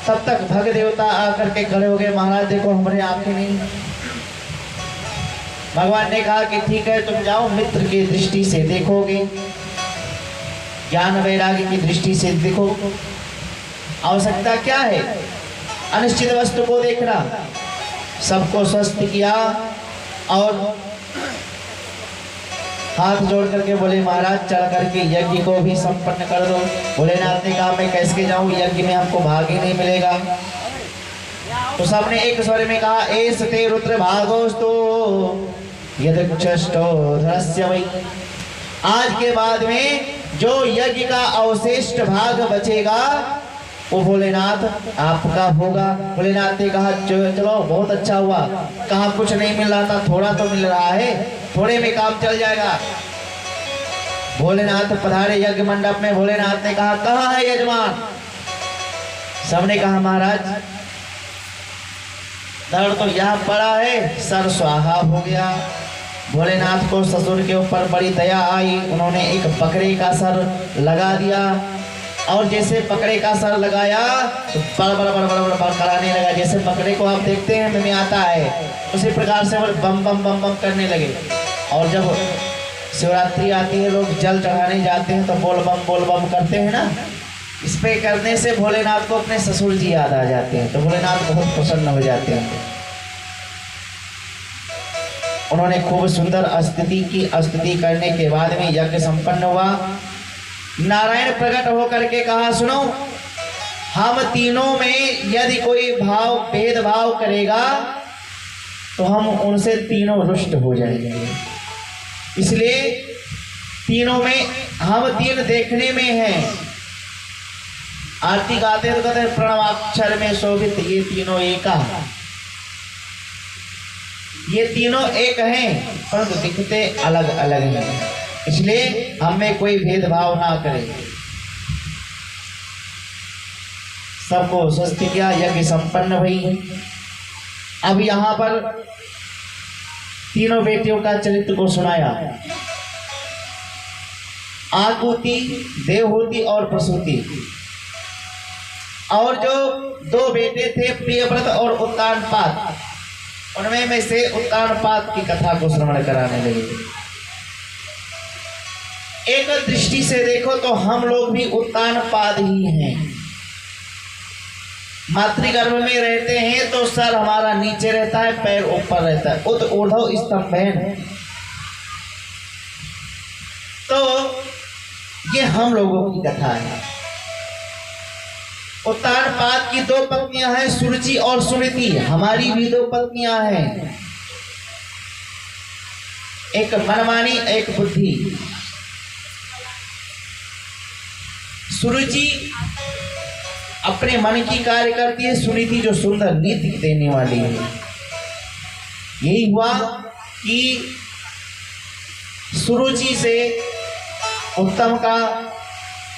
तब तक भग देवता आकर के खड़े हो गए, महाराज देखो हमारे आंखें नहीं। भगवान ने कहा कि ठीक है तुम जाओ, मित्र की दृष्टि से देखोगे, ज्ञान वैराग्य की दृष्टि से देखो। आवश्यकता क्या है? अनिश्चित वस्तु को देखना। सबको स्वस्थ किया और हाथ जोड़ करके बोले महाराज चल करके यज्ञ को भी संपन्न कर दो। भोलेनाथ ने कहा मैं कैसे जाऊं, यज्ञ में हमको भाग ही नहीं मिलेगा। तो सबने एक स्वर में कहा एस ते रुद्र भागोस्तु यदक्षष्टो धरस्य वै। आज के बाद में जो यज्ञ का अवशिष्ट भाग बचेगा वो भोलेनाथ आपका होगा। भोलेनाथ ने कहा चलो बहुत अच्छा हुआ, कहा कुछ नहीं मिल रहा था, थोड़ा तो मिल रहा है, थोड़े में काम चल जाएगा। भोलेनाथ पधारे यज्ञ मंडप में। भोलेनाथ ने कहा कहाँ है यजमान? सबने कहा महाराज धड़ तो यहाँ पड़ा है, सर स्वाहा हो गया। भोलेनाथ को ससुर के ऊपर बड़ी दया आई, उन्होंने एक बकरे का सर लगा दिया और जैसे बकरे का सर लगाया तो बड़ बड़ बड़ बड़ बड़ कराने लगा। जैसे बकरे को आप देखते हैं में आता है उसी प्रकार से वो बम बम बम बम करने लगे। और जब शिवरात्रि आती है लोग जल चढ़ाने जाते हैं तो बोल बम करते हैं ना, इस पे करने से भोलेनाथ को अपने ससुर जी याद आ जाते हैं, तो भोलेनाथ बहुत प्रसन्न हो जाते हैं। उन्होंने खूब सुंदर स्तुति की। स्तुति करने के बाद में यज्ञ संपन्न हुआ। नारायण प्रकट होकर के कहा सुनो, हम तीनों में यदि कोई भाव भेदभाव करेगा तो हम उनसे तीनों रुष्ट हो जाएंगे। इसलिए तीनों में हम तीन देखने में हैं। आरती गाते तो कहते हैं प्रणवाक्षर में शोभित ये तीनों एका। ये तीनों एक हैं परंतु दिखते अलग अलग हैं, इसलिए हमें कोई भेदभाव ना करें। सबको स्वस्थ किया, यज्ञ संपन्न हुई। अब यहाँ पर तीनों बेटियों का चरित्र को सुनाया। आकुति, देवहूति और प्रसूति। और जो दो बेटे थे प्रियव्रत और उत्तानपाद, उनमें में से उत्तानपाद की कथा को श्रवण कराने लगे। एक दृष्टि से देखो तो हम लोग भी उत्तानपाद ही हैं। मातृगर्भ में रहते हैं तो सर हमारा नीचे रहता है, पैर ऊपर रहता है। उत ऊर्ध्व स्तंभेन। तो ये हम लोगों की कथा है। उत्तानपाद की दो पत्नियां हैं, सुरुचि और सुनीति। हमारी भी दो पत्नियां हैं, एक मनमानी एक बुद्धि। सुरुचि अपने मन की कार्य करती है, सुनीति जो सुंदर नीति देने वाली है। यही हुआ कि सुरुचि से उत्तम का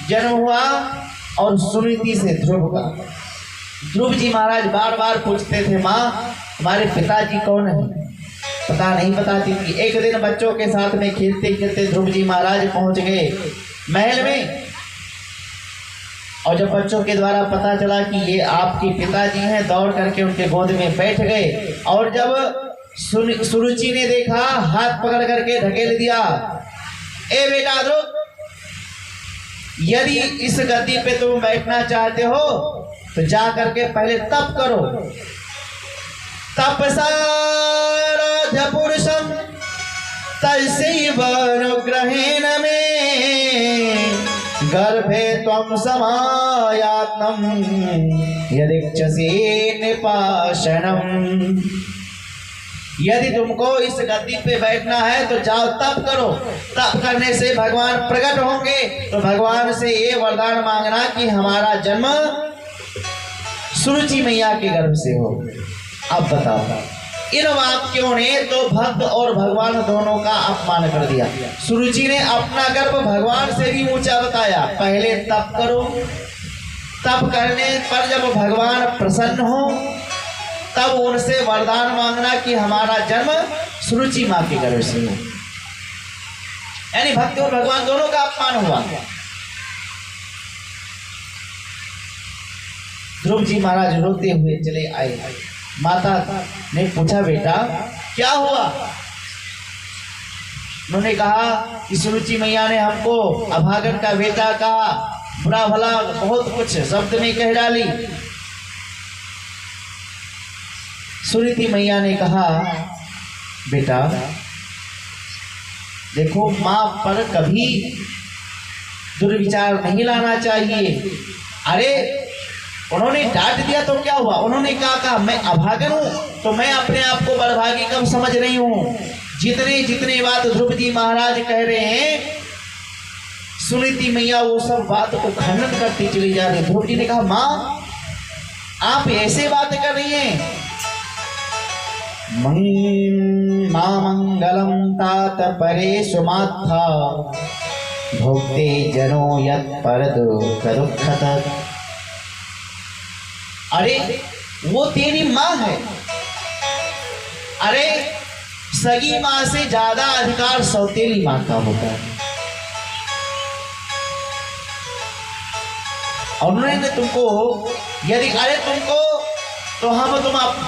जन्म हुआ और सुनीति से ध्रुव का। ध्रुव जी महाराज बार बार पूछते थे माँ हमारे पिताजी कौन है, पता नहीं बताती थी। एक दिन बच्चों के साथ में खेलते खेलते ध्रुव जी महाराज पहुंच गए महल में, और जब बच्चों के द्वारा पता चला कि ये आपके पिताजी हैं, दौड़ करके उनके गोद में बैठ गए। और जब सुरुचि ने देखा, हाथ पकड़ करके ढकेल दिया, ए बेटा ध्रुव, यदि इस गद्दी पे तुम बैठना चाहते हो तो जा करके पहले तप करो। तपसाराध्य पुरुषम तस्यैव अनुग्रहेण में गर्भे त्वं समायात्मं यदिच्छसि निपाशनम्। यदि तुमको इस गद्दी पे बैठना है तो जाओ तप करो। तप करने से भगवान प्रकट होंगे, तो भगवान से ये वरदान मांगना कि हमारा जन्म सुरुचि मैया के गर्भ से हो। अब बताओ, इन वाक्यों ने तो भक्त और भगवान दोनों का अपमान कर दिया। सुरुचि ने अपना गर्भ भगवान से भी ऊंचा बताया। पहले तप करो, तप करने पर जब भगवान प्रसन्न हो तब उनसे वरदान मांगना कि हमारा जन्म सुरुचि माँ के गर्भ से हो। यानी भक्त और भगवान दोनों का अपमान हुआ। ध्रुव जी महाराज रोते हुए चले आए। माता ने पूछा, बेटा क्या हुआ? उन्होंने कहा कि सुरुचि मैया ने हमको अभागन का बेटा कहा, बुरा भला बहुत कुछ शब्द में कह डाली। सुनीति मैया ने कहा, बेटा देखो, माँ पर कभी दुर्विचार नहीं लाना चाहिए। अरे उन्होंने डांट दिया तो क्या हुआ? उन्होंने कहा मैं अभागन हूं तो मैं अपने आप को बड़भागी कब समझ रही हूं। जितने जितने बात ध्रुव जी महाराज कह रहे हैं, सुनीति मैया वो सब बात को खंडन करती चली जा रही। ध्रुव जी ने कहा, माँ आप ऐसे बात कर रही हैं। मां मंगलम तात परे सुमाथा भोक्ते जनो यत् पर दुखत। अरे वो तेरी माँ है। अरे सगी माँ से ज्यादा अधिकार सौतेली माँ का होता है। और उन्होंने तुमको यदि अरे तुमको तो हम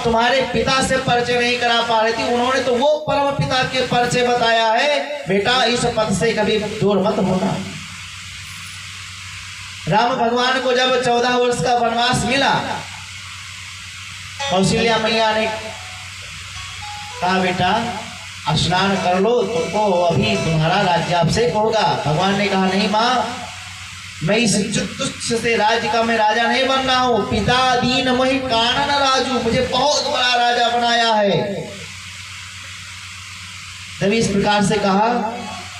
तुम्हारे पिता से परिचय नहीं करा पा रही थी, उन्होंने तो वो परम पिता के परिचय बताया है। बेटा इस पथ से कभी दूर मत होना। राम भगवान को जब 14 वर्ष का वनवास मिला, कौशल्या मैया ने कहा, बेटा स्नान कर लो, तुमको अभी तुम्हारा राज्याभिषेक होगा। भगवान ने कहा, नहीं माँ, मैं इस तुच्छ से राज्य का मैं राजा नहीं बन रहा हूं। पिता दीन मोहि कानन राजू, मुझे बहुत बड़ा राजा बनाया है। जब इस प्रकार से कहा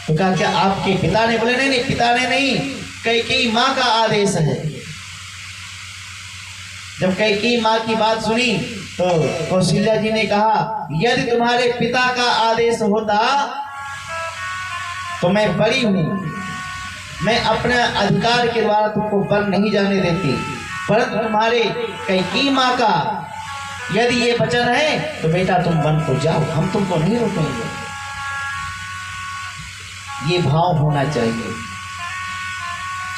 तो कहा, क्या आपके पिता ने? बोले नहीं, पिता ने नहीं, कैकेयी माँ का आदेश है। जब कैकेयी माँ की बात सुनी तो कौशल्या जी ने कहा, यदि तुम्हारे पिता का आदेश होता तो मैं बड़ी हूं, मैं अपने अधिकार के द्वारा तुमको वन नहीं जाने देती, परंतु तुम्हारे कैकेयी माँ का यदि ये वचन है तो बेटा तुम वन को जाओ, हम तुमको नहीं रोकेंगे। ये भाव होना चाहिए।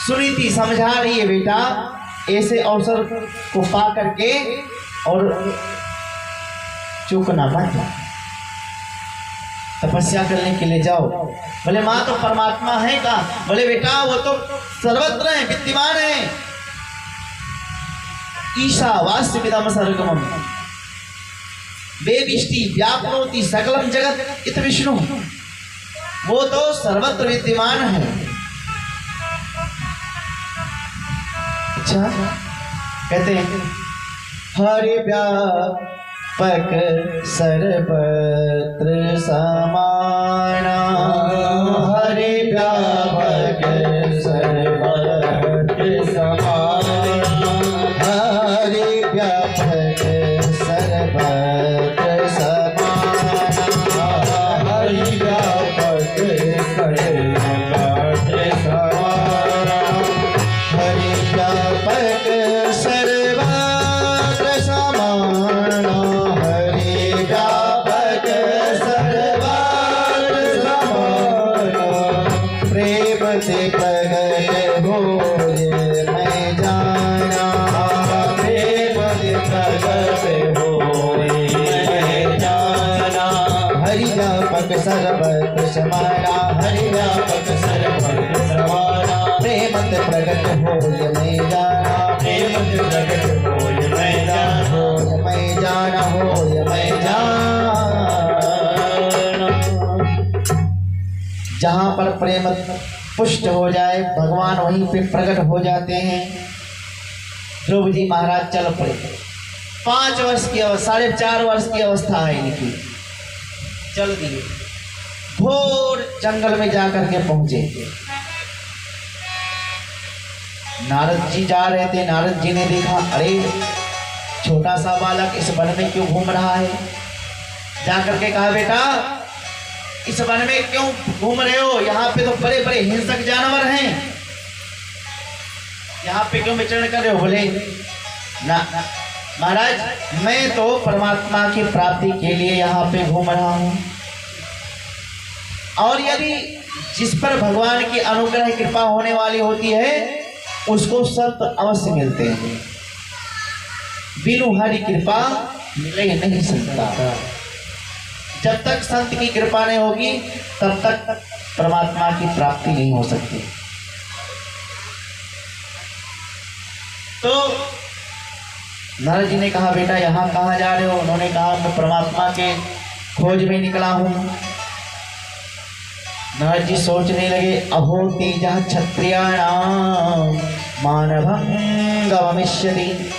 सुनीति समझा रही है, बेटा ऐसे अवसर को पा करके और चूकना मत, तपस्या करने के लिए जाओ। बोले माँ तो परमात्मा है का? बोले बेटा वो तो सर्वत्र है, विद्यमान है। ईशावास्य विदम सर्गमम वेविष्टि व्याप्नोति सकलम जगत इत विष्णु, वो तो सर्वत्र विद्यमान है। अच्छा कहते हैं, हरि व्यापक सर्वत्र समाना, हरि व्यापक सर्वत्र समाना, हरि व्यापक सर्वत्र समाना, हरि व्यापक सर्वत्र समाना, हरि व्यापक सर्वत्र समाना, हरि व्यापक सर्वत्र समाना, प्रेम से प्रगट होय मैं जाना, प्रेम से प्रगट होय मैं जाना, हरि व्यापक सर्वत्र समाना, हरि व्यापक सर्वत्र समाना, प्रेम से प्रगट होय मैं जाना, प्रेम से प्रगट होय मैं जाना, होय मैं जाना, होय मैं जाना। जहाँ पर प्रेम पुष्ट हो जाए भगवान वहीं पे प्रकट हो जाते हैं। ध्रुव जी महाराज चल पड़े। 5 वर्ष की 4.5 वर्ष की अवस्था है इनकी। चल दिए, घोर जंगल में जाकर के पहुंचे। नारद जी जा रहे थे। नारद जी ने देखा, अरे छोटा सा बालक इस वन में क्यों घूम रहा है। जाकर के कहा, बेटा इस वन में क्यों घूम रहे हो? यहाँ पे तो बड़े बड़े हिंसक जानवर हैं, यहाँ पे क्यों विचरण कर रहे हो? बोले ना महाराज, मैं तो परमात्मा की प्राप्ति के लिए यहाँ पे घूम रहा हूँ, और यदि जिस पर भगवान की अनुग्रह कृपा होने वाली होती है उसको सत्य अवश्य मिलते हैं। बिनु हरि कृपा मिले नहीं सकता। जब तक संत की कृपा नहीं होगी तब तक परमात्मा की प्राप्ति नहीं हो सकती। तो नारद जी ने कहा बेटा यहाँ कहाँ जा रहे हो? उन्होंने कहा मैं परमात्मा के खोज में निकला हूँ। नारद जी सोचने लगे अहो तेजः क्षत्रियाणां मानवं गमयिष्यति।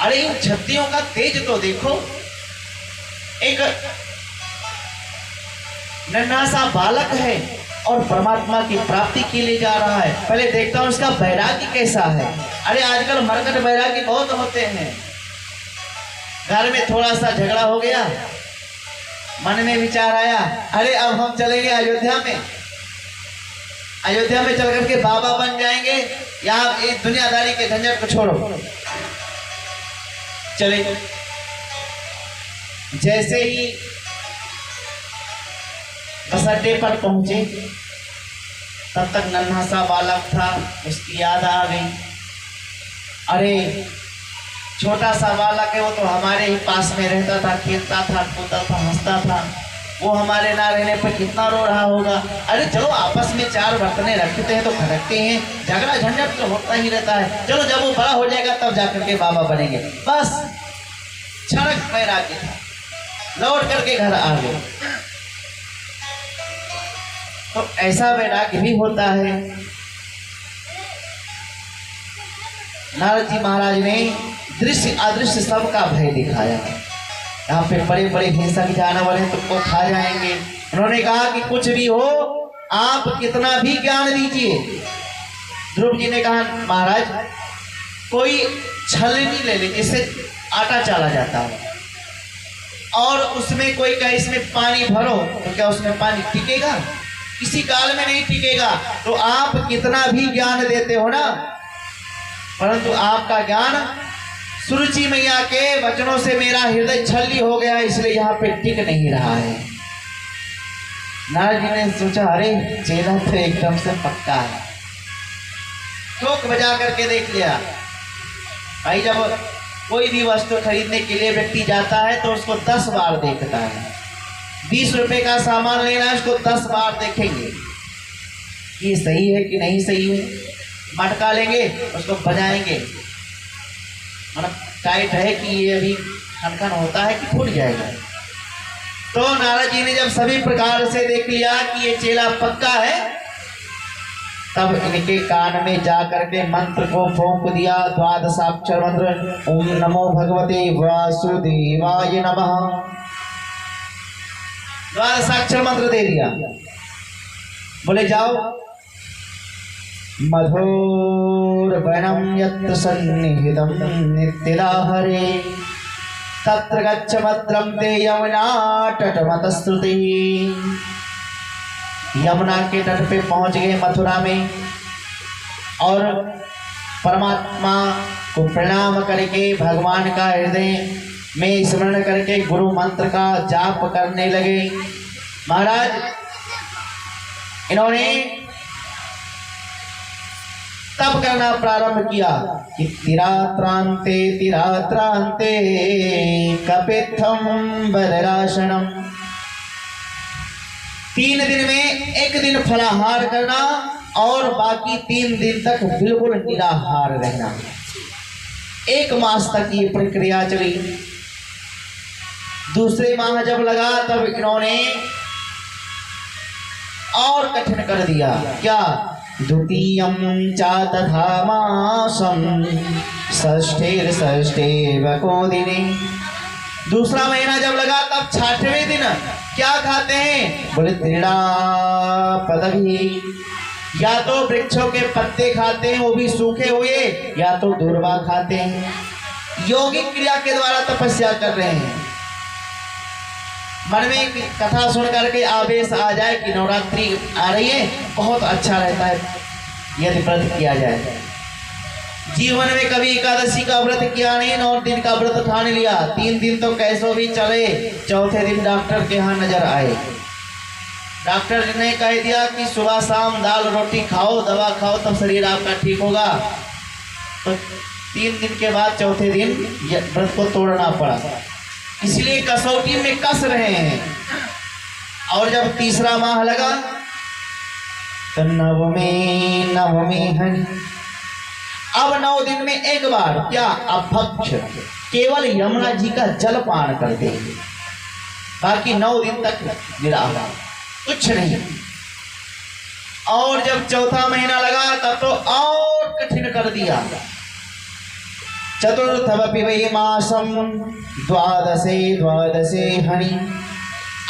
अरे इन क्षत्रियों का तेज तो देखो, एक नन्हा सा बालक है और परमात्मा की प्राप्ति के लिए जा रहा है। पहले देखता हूं उसका वैराग्य कैसा है। अरे आजकल मरकट वैराग्य बहुत होते हैं। घर में थोड़ा सा झगड़ा हो गया, मन में विचार आया अरे अब हम चलेंगे अयोध्या में, अयोध्या में चल करके बाबा बन जाएंगे, यहाँ इस दुनियादारी के झंझट को छोड़ो। चले। जैसे ही बस अड्डे पर पहुंचे तब तक नन्हा सा बालक था, उसकी याद आ गई। अरे छोटा सा बालक है, वो तो हमारे ही पास में रहता था, खेलता था, कूदता था, हंसता था। वो हमारे ना रहने पर कितना रो रहा होगा। अरे चलो आपस में चार बर्तने रखते हैं तो खड़कते हैं, झगड़ा झंझट तो होता ही रहता है। चलो जब वो बड़ा हो जाएगा तब जाकर के बाबा बनेंगे। बस क्षणक वैराग्य था, लौट करके घर आ गए। तो ऐसा वैराग्य भी होता है। नारद जी महाराज ने दृश्य अदृश्य सबका भय दिखाया। यहाँ पे बड़े बड़े हिंसक जानवर हैं, तुमको खा जाएंगे। उन्होंने कहा कि कुछ भी हो आप कितना भी ज्ञान दीजिए। ध्रुव जी ने कहा महाराज कोई छलनी ले ले जिससे आटा चाला जाता है, और उसमें कोई कहे इसमें पानी भरो, तो क्या उसमें पानी टिकेगा? किसी काल में नहीं टिकेगा। तो आप कितना भी ज्ञान देते हो ना, परंतु आपका ज्ञान सुरुचि मैया के वचनों से मेरा हृदय छल्ली हो गया, इसलिए यहाँ पे टिक नहीं रहा है। नारद जी ने सोचा अरे चेला तो एकदम से पक्का है। ठोक बजा करके देख लिया। भाई जब कोई भी वस्तु खरीदने के लिए व्यक्ति जाता है तो उसको 10 बार देखता है। 20 रुपए का सामान लेना है, उसको 10 बार देखेंगे ये सही है कि नहीं सही है। मटका लेंगे, उसको बजाएंगे, मतलब टाइट है कि ये अभी खनखन होता है कि फूट जाएगा। तो नारद जी ने जब सभी प्रकार से देख लिया कि ये चेला पक्का है, तब इनके कान में जा करके मंत्र को फूंक दिया। द्वादशाक्षर मंत्र ओम नमो भगवते वासुदेवाय नमः, द्वादशाक्षर मंत्र दे दिया। बोले जाओ मधुरवनं यत्र सन्निहितं नित्यलाहरे तत्र गच्छ भद्रं ते यमुना तटमतस्तुतिः। यमुना के तट पे पहुंच गए मथुरा में, और परमात्मा को प्रणाम करके भगवान का हृदय में स्मरण करके गुरु मंत्र का जाप करने लगे। महाराज इन्होंने तब करना प्रारंभ किया कि तिरात्रांते तिरात्रांते कपित्थम बदराशनम। 3 दिन में एक दिन फलाहार करना और बाकी 3 दिन तक बिल्कुल निराहार रहना। 1 मास तक ये प्रक्रिया चली। दूसरे माह जब लगा तब इन्होंने और कठिन कर दिया। क्या? द्वितीयं च तथा मासं षष्ठेर्षष्ठेवको दिने। दूसरा महीना जब लगा तब 6वें दिन क्या खाते हैं? बोले त्रिड़ा पदभी, या तो वृक्षों के पत्ते खाते हैं वो भी सूखे हुए, या तो दूर्वा खाते हैं। यौगिक क्रिया के द्वारा तपस्या कर रहे हैं। मन में कथा सुन करके आवेश आ जाए कि नवरात्रि आ रही है, बहुत अच्छा रहता है यदि व्रत किया जाए। जीवन में कभी एकादशी का व्रत किया नहीं, 9 दिन का व्रत ठान लिया। 3 दिन तो कैसो भी चले, चौथे दिन डॉक्टर के यहाँ नजर आए। डॉक्टर ने कह दिया कि सुबह शाम दाल रोटी खाओ, दवा खाओ, तब शरीर आपका ठीक होगा। तो 3 दिन के बाद चौथे दिन व्रत को तोड़ना पड़ा, इसलिए कसौटी में कस रहे हैं। और जब तीसरा माह लगा तो नवमी हनि। अब 9 दिन में एक बार क्या अभक्ष केवल यमुना जी का जल पान करते हैं, बाकी 9 दिन तक निराहार कुछ नहीं। और जब चौथा महीना लगा तब तो और कठिन कर दिया। चतुर्थवपि वै मासम द्वादशे हनि।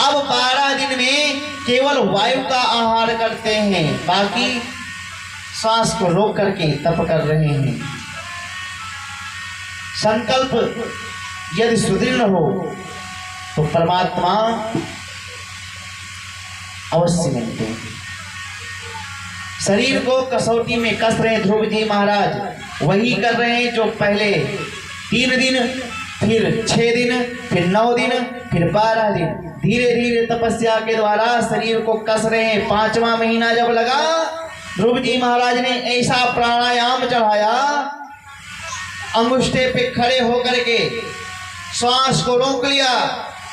अब 12 दिन में केवल वायु का आहार करते हैं, बाकी श्वास को रोक करके तप कर रहे हैं। संकल्प यदि सुदृढ़ हो तो परमात्मा अवश्य मिलते हैं। शरीर को कसौटी में कस रहे ध्रुव जी महाराज, वही कर रहे हैं जो पहले 3 दिन, फिर 6 दिन, फिर 9 दिन, फिर 12 दिन, धीरे धीरे तपस्या के द्वारा शरीर को कस रहे हैं। 5वां महीना जब लगा, ध्रुव जी महाराज ने ऐसा प्राणायाम चढ़ाया, अंगुष्ठे पे खड़े होकर के श्वास को रोक लिया,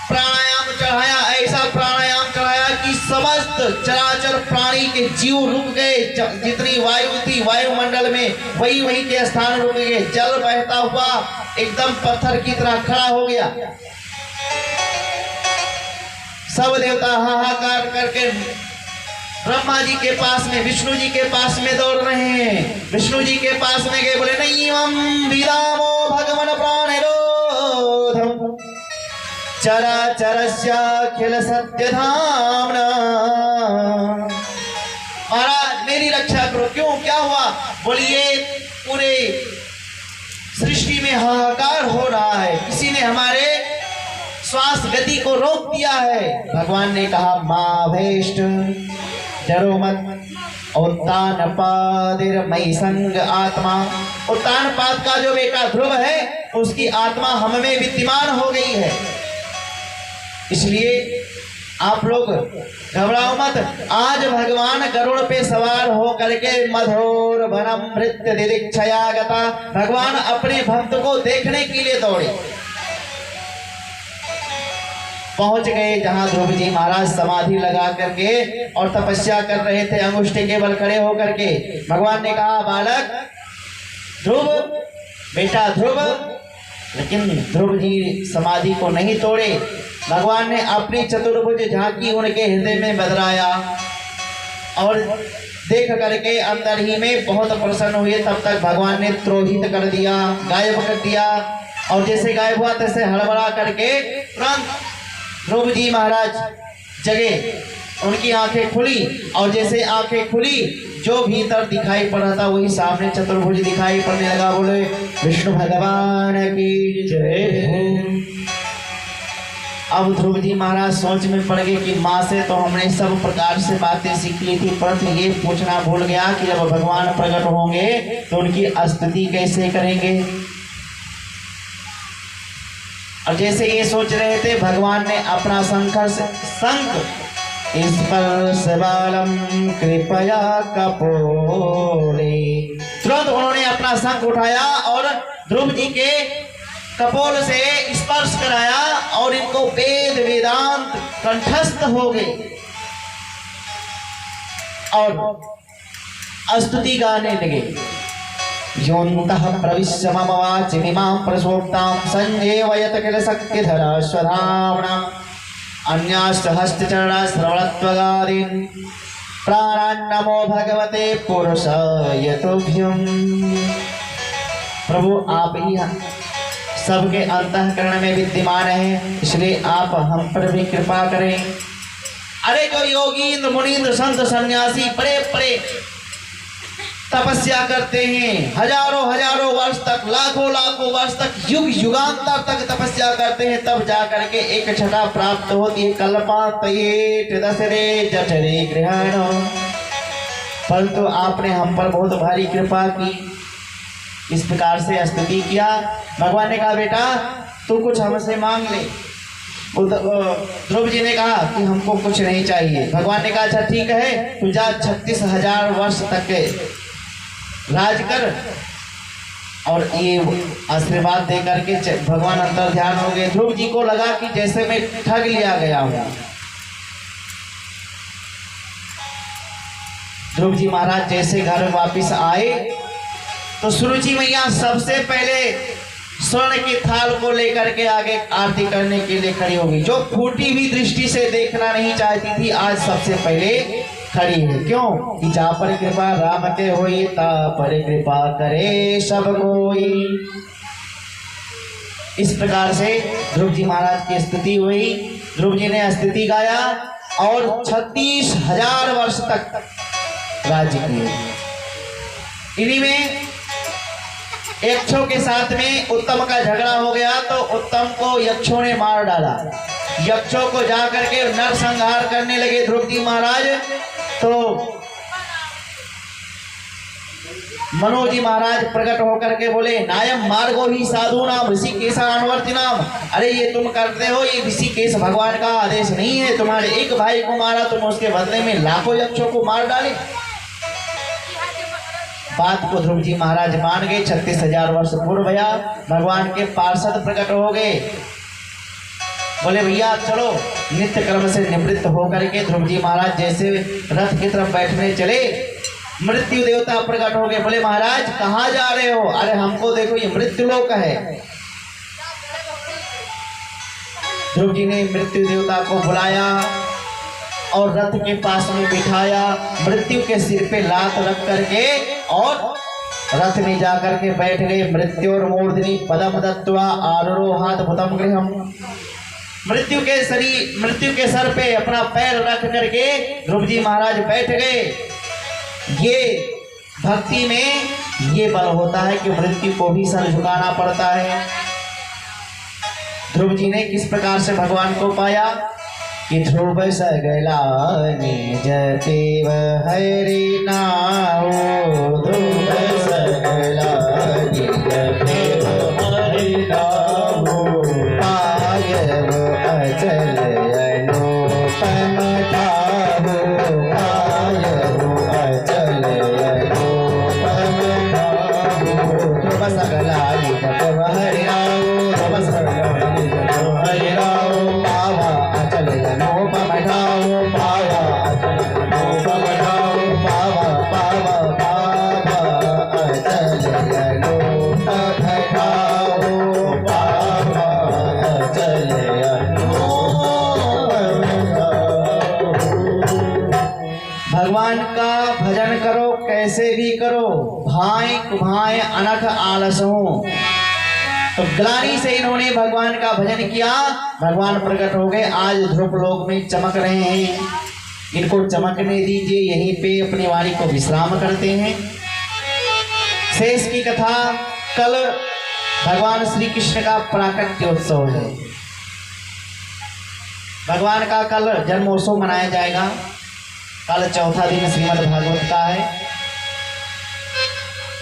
प्राणायाम चढ़ाया, ऐसा प्राणायाम चढ़ाया कि समस्त चराचर प्राणी के जीव रुक गए। जितनी वायु थी वायुमंडल में वही के स्थान रुक गए। जल बहता हुआ एकदम पत्थर की तरह खड़ा हो गया। सब देवता हाहाकार करके ब्रह्मा जी के पास में, विष्णु जी के पास में दौड़ रहे हैं। विष्णु जी के पास में गए, बोले नहीं हम विरामो भगवन प्राणिरोधम चराचरस्याखिल सत्यधाम्ना। महाराज मेरी रक्षा करो। क्यों, क्या हुआ? बोलिए पूरे सृष्टि में हाहाकार हो रहा है, किसी ने हमारे श्वास गति को रोक दिया है। भगवान ने कहा मां भेष्ट डरो मत, उत्तानपादिर मई संग आत्मा। उत्तानपाद का जो बेटा ध्रुव है उसकी आत्मा हम में विद्यमान हो गई है, इसलिए आप लोग घबराओ मत। आज भगवान गरुड़ पे सवार हो करके मधुर वनम नृत्य दिदीक्षया गता, भगवान अपने भक्त को देखने के लिए दौड़े। पहुंच गए जहां ध्रुव जी महाराज समाधि लगा करके और तपस्या कर रहे थे, अंगुष्ठे के बल खड़े होकर के। भगवान ने कहा बालक ध्रुव, बेटा ध्रुव। लेकिन ध्रुव जी समाधि को नहीं तोड़े। भगवान ने अपनी चतुर्भुज झांकी उनके हृदय में बदलाया और देख करके अंदर ही में बहुत प्रसन्न हुए। तब तक भगवान ने त्रोहित कर दिया, गायब कर दिया। और जैसे गायब हुआ तैसे हड़बड़ा करके तुरंत ध्रुव जी महाराज जगे, उनकी आंखें खुली। और जैसे आंखें खुली, जो भीतर दिखाई पड़ रहा था वही सामने चतुर्भुज दिखाई पड़ने लगा। बोले विष्णु भगवान की जय। अब ध्रुव जी महाराज सोच में पड़ गए कि माँ से तो हमने सब प्रकार से बातें सीख ली थी, परंतु ये पूछना भूल गया कि जब भगवान प्रकट होंगे तो उनकी स्तुति कैसे करेंगे। और जैसे ये सोच रहे थे, भगवान ने अपना शंख स्पर्श बालम कृपया कपोले, तुरंत उन्होंने अपना शंख उठाया और ध्रुव जी के कपोल से स्पर्श कराया और इनको वेद वेदांत कंठस्थ हो गए और स्तुति गाने लगे। योऽन्तः प्रविश्य मम वाचिमिमां प्रसोक्तां संजेवयत किल शक्तिधरा स्वधाम्ना। अन्याश्च हस्तचरणा श्रवणत्वगादीन् प्राणान्नमो भगवते पुरुषाय तुभ्यम्। प्रभु आप ही सबके अंतःकरण में विद्यमान है, इसलिए आप हम पर भी कृपा करें। अरे जो योगी इंद्र मुनीन्द्र संत सन्यासी बड़े बड़े तपस्या करते हैं, हजारों वर्ष तक, लाखों वर्ष तक, युगांतर तक तपस्या करते हैं, तब जाकर के एक छटा प्राप्त होती है। कल्पातयेत दशरे जठरे गृहाण। परंतु आपने हम पर बहुत भारी कृपा की, इस प्रकार से स्तुति किया। भगवान ने कहा बेटा तू कुछ हमसे मांग ले। ध्रुव जी ने कहा कि हमको कुछ नहीं चाहिए। भगवान ने कहा अच्छा ठीक है, तू जा 36,000 वर्ष तक के राज कर, और ये आशीर्वाद दे करके भगवान अंतर ध्यान हो गए। ध्रुव जी को लगा कि जैसे मैं ठग लिया गया हूं। ध्रुव जी महाराज जैसे घर वापिस आए तो सुरुचि मैया सबसे पहले स्वर्ण के थाल को लेकर के आगे आरती करने के लिए खड़ी होगी। जो फूटी हुई दृष्टि से देखना नहीं चाहती थी, आज सबसे पहले खड़ी है। क्यों कि जा पर कृपा राम के होई, ता पर कृपा करे सब कोई। इस प्रकार से ध्रुव जी महाराज की स्तुति हुई। ध्रुव जी ने स्तुति गाया और 36,000 वर्ष तक राज्य किए। इन्हीं में यक्षों के साथ में उत्तम का झगड़ा हो गया तो उत्तम को यक्षों ने मार डाला। यक्षों को जाकर के नरसंहार करने लगे ध्रुव जी महाराज। तो मनोज जी महाराज प्रकट होकर के बोले, नायम मार्गो ही साधु नाम ऋषिकेश अनुवर्ति नाम। अरे ये तुम करते हो, ये ऋषिकेश भगवान का आदेश नहीं है। तुम्हारे एक भाई को मारा, तुम उसके बदले में लाखों यक्षों को मार डाले। बात को ध्रुव जी महाराज मान गए। 36,000 वर्ष पूर्व भैया भगवान के पार्षद प्रकट हो गए। बोले भैया चलो, नित्य कर्म से निवृत्त होकर के ध्रुव जी महाराज जैसे रथ की तरफ बैठने चले, मृत्यु देवता प्रकट हो गए। बोले महाराज कहाँ जा रहे हो? अरे हमको देखो ये मृत्यु लोक है। ध्रुव जी ने मृत्यु देवता को बुलाया और रथ के पास में बिठाया, मृत्यु के सिर पे लात रख करके और रथ में जाकर के बैठ गए। मृत्यु और मूर्धनि पदम दत्वा आरोहात भूतम गृहम। मृत्यु के सर पे अपना पैर रख करके ध्रुव जी महाराज बैठ गए। ये भक्ति में ये बल होता है कि मृत्यु को भी सर झुकाना पड़ता है। ध्रुव जी ने किस प्रकार से भगवान को पाया कि ध्रुव सगला निज देव हरि नाम, ध्रुव सगला निज देव हरि नाम, पायव अचल अनुपम ठाहु, पायव अचल अनुपम ठाहु। ध्रुव सगला निज देव हरि नाम, ध्रुव सगला निज देव हरि नाम, पावा अचल अनुपम ठाहु, पावा अचल अनुपम ठाहु, पावा पावा पावा अचल अनुपम ठाहु, पावा अचल अनुपम ठाहु। भगवान का भजन करो, कैसे भी करो, भाई कुभाए अनख आलस हो। तो ग्लानि से इन्होंने भगवान का भजन किया, भगवान प्रकट हो गए। आज ध्रुव लोक में चमक रहे हैं, इनको चमकने दीजिए। यहीं पे अपनी वाणी को विश्राम करते हैं। शेष की कथा कल भगवान श्री कृष्ण का प्राकट्योत्सव है। भगवान का कल जन्मोत्सव मनाया जाएगा। कल चौथा दिन श्रीमद् भागवत का है।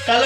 कल